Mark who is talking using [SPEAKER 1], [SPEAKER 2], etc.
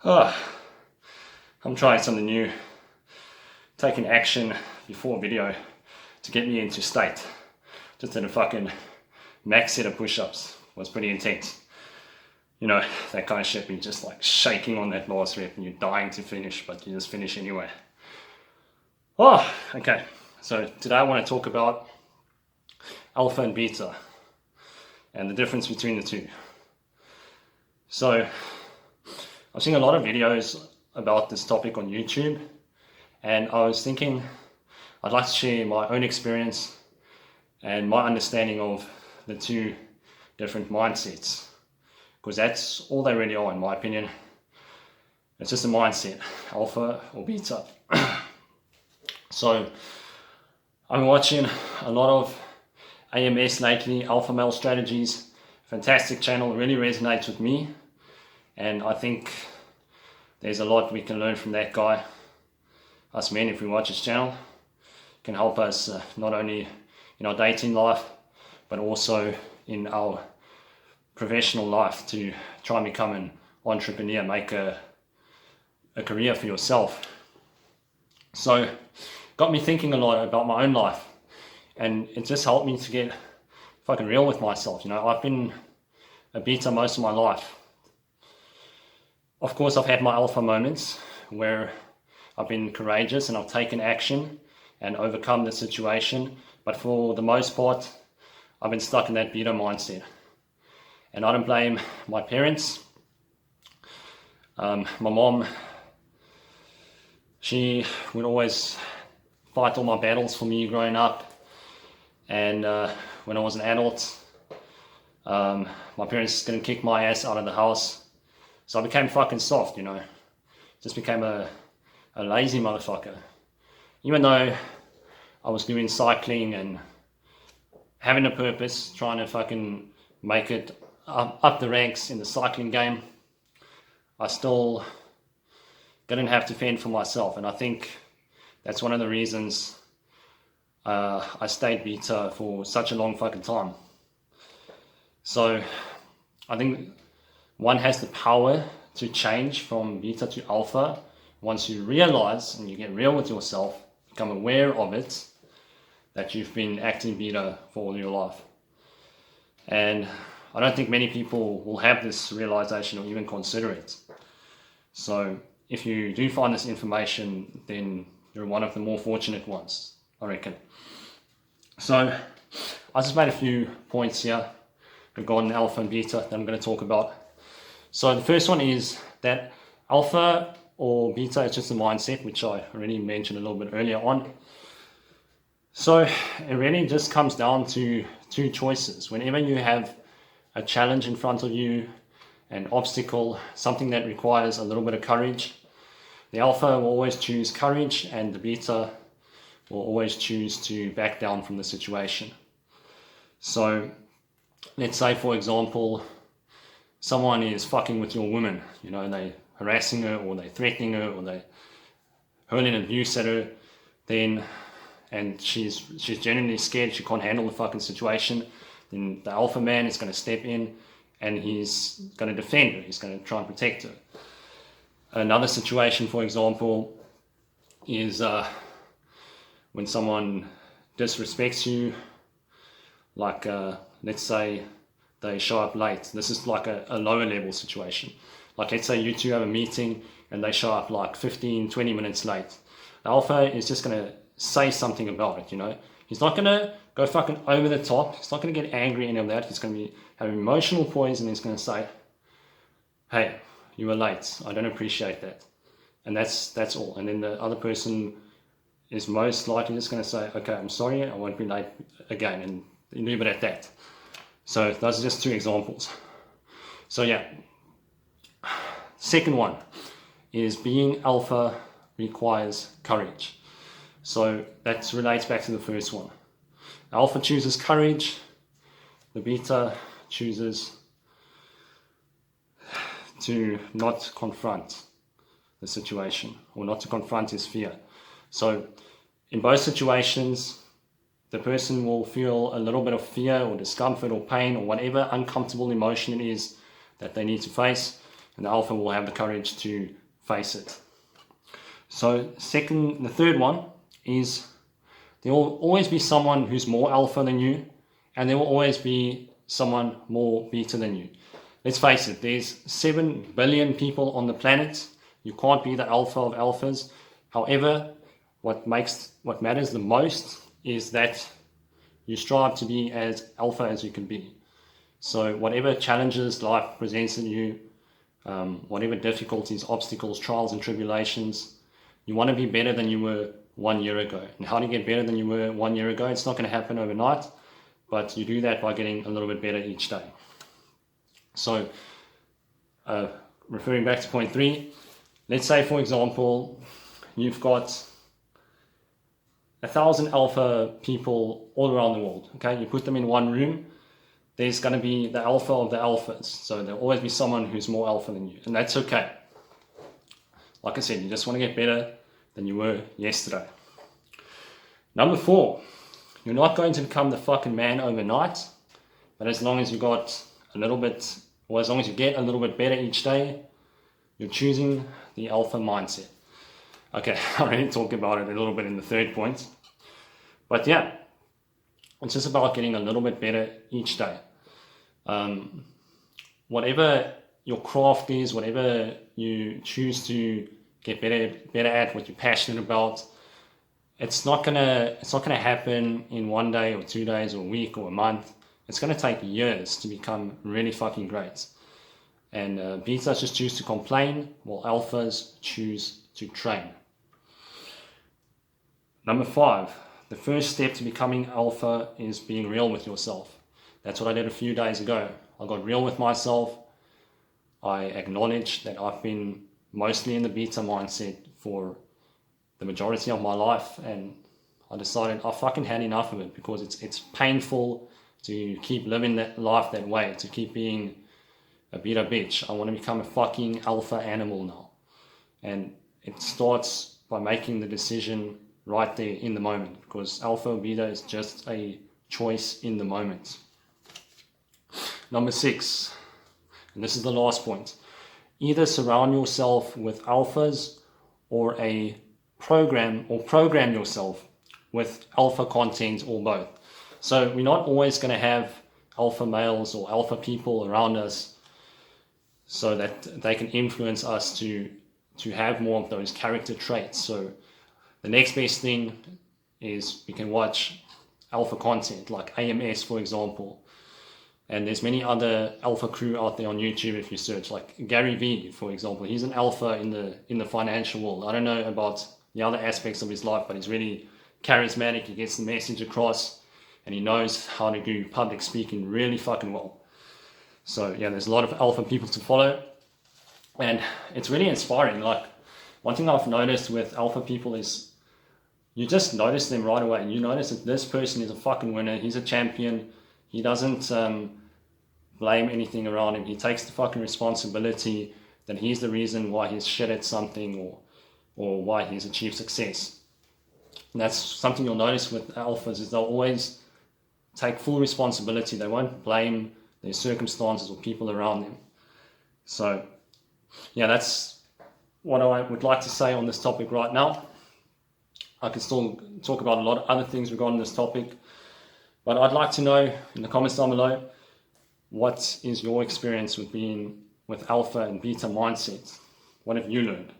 [SPEAKER 1] Oh, I'm trying something new. Taking action before video to get me into state. Just did a fucking max set of push-ups. Was pretty intense. You know, that kind of shit, you're just like shaking on that last rep and you're dying to finish, but you just finish anyway. Oh, okay. So today I want to talk about alpha and beta and the difference between the two. So I've seen a lot of videos about this topic on YouTube, and I was thinking I'd like to share my own experience and my understanding of the two different mindsets, because that's all they really are in my opinion. It's just a mindset, alpha or beta. So I'm watching a lot of AMS lately, Alpha Male Strategies. Fantastic channel, really resonates with me, and I think there's a lot we can learn from that guy. Us men, if we watch his channel, can help us not only in our dating life but also in our professional life to try and become an entrepreneur, make a career for yourself. So got me thinking a lot about my own life, and it just helped me to get fucking real with myself. You know, I've been a beta most of my life. Of course, I've had my alpha moments where I've been courageous and I've taken action and overcome the situation, but for the most part I've been stuck in that beta mindset. And I don't blame my parents. My mom, she would always fight all my battles for me growing up, and when I was an adult, my parents didn't kick my ass out of the house, so I became fucking soft, you know. Just became a lazy motherfucker. Even though I was doing cycling and having a purpose, trying to fucking make it up the ranks in the cycling game, I still didn't have to fend for myself. And I think that's one of the reasons I stayed beta for such a long fucking time. So I think one has the power to change from beta to alpha once you realize and you get real with yourself, become aware of it, that you've been acting beta for all your life. And I don't think many people will have this realization or even consider it. So if you do find this information, then you're one of the more fortunate ones, I reckon. So I just made a few points here regarding alpha and beta that I'm going to talk about. So the first one is that alpha or beta is just a mindset, which I already mentioned a little bit earlier on. So it really just comes down to two choices. Whenever you have a challenge in front of you, an obstacle, something that requires a little bit of courage, the alpha will always choose courage and the beta will always choose to back down from the situation. So let's say, for example, someone is fucking with your woman, you know, they harassing her or they threatening her or they hurling abuse at her, then, and she's genuinely scared, she can't handle the fucking situation, then the alpha man is going to step in and he's going to defend her, he's going to try and protect her. Another situation, for example, is when someone disrespects you, like let's say they show up late. This is like a lower level situation. Like let's say you two have a meeting and they show up like 15-20 minutes late. The alpha is just going to say something about it, you know. He's not going to go fucking over the top. He's not going to get angry, any of that. He's going to have emotional poise, and he's going to say, hey, you were late, I don't appreciate that. And that's all. And then the other person is most likely just going to say, okay, I'm sorry, I won't be late again, and leave it at that. So those are just two examples. So yeah, second one is being alpha requires courage. So that relates back to the first one. Alpha chooses courage, the beta chooses to not confront the situation or not to confront his fear. So in both situations, the person will feel a little bit of fear or discomfort or pain or whatever uncomfortable emotion it is that they need to face, and the alpha will have the courage to face it. So the third one is there will always be someone who's more alpha than you, and there will always be someone more beta than you. Let's face it, there's 7 billion people on the planet. You can't be the alpha of alphas. However, what matters the most is that you strive to be as alpha as you can be. So whatever challenges life presents at you, whatever difficulties, obstacles, trials and tribulations, you want to be better than you were 1 year ago. And how do you get better than you were 1 year ago? It's not going to happen overnight, but you do that by getting a little bit better each day. So referring back to point 3, let's say, for example, you've got 1,000 alpha people all around the world. Okay, you put them in one room, there's going to be the alpha of the alphas. So there'll always be someone who's more alpha than you, and that's okay. Like I said, you just want to get better than you were yesterday. Number 4, you're not going to become the fucking man overnight, but as long as you got a little bit, or as long as you get a little bit better each day, you're choosing the alpha mindset. Okay, I already talked about it a little bit in the third point. But yeah, it's just about getting a little bit better each day. Whatever your craft is, whatever you choose to get better at, what you're passionate about, it's not gonna happen in 1 day or 2 days or a week or a month. It's gonna take years to become really fucking great. And betas just choose to complain, while alphas choose to train. Number 5, the first step to becoming alpha is being real with yourself. That's what I did a few days ago. I got real with myself. I acknowledged that I've been mostly in the beta mindset for the majority of my life, and I decided I fucking had enough of it, because it's painful to keep living that life that way, to keep being a beta bitch. I want to become a fucking alpha animal now. And it starts by making the decision right there in the moment, because alpha or beta is just a choice in the moment. Number 6, and this is the last point, either surround yourself with alphas or program yourself with alpha content, or both. So we're not always going to have alpha males or alpha people around us so that they can influence us to have more of those character traits. So the next best thing is we can watch alpha content like AMS, for example. And there's many other alpha crew out there on YouTube if you search, like Gary V, for example. He's an alpha in the financial world. I don't know about the other aspects of his life, but he's really charismatic. He gets the message across, and he knows how to do public speaking really fucking well. So yeah, there's a lot of alpha people to follow, and it's really inspiring. Like, one thing I've noticed with alpha people is you just notice them right away. You notice that this person is a fucking winner. He's a champion. He doesn't blame anything around him. He takes the fucking responsibility that he's the reason why he's shit at something, or why he's achieved success. And that's something you'll notice with alphas, is they'll always take full responsibility. They won't blame their circumstances or people around them. So yeah, that's what I would like to say on this topic right now. I can still talk about a lot of other things regarding this topic, but I'd like to know in the comments down below, what is your experience with being with alpha and beta mindsets? What have you learned?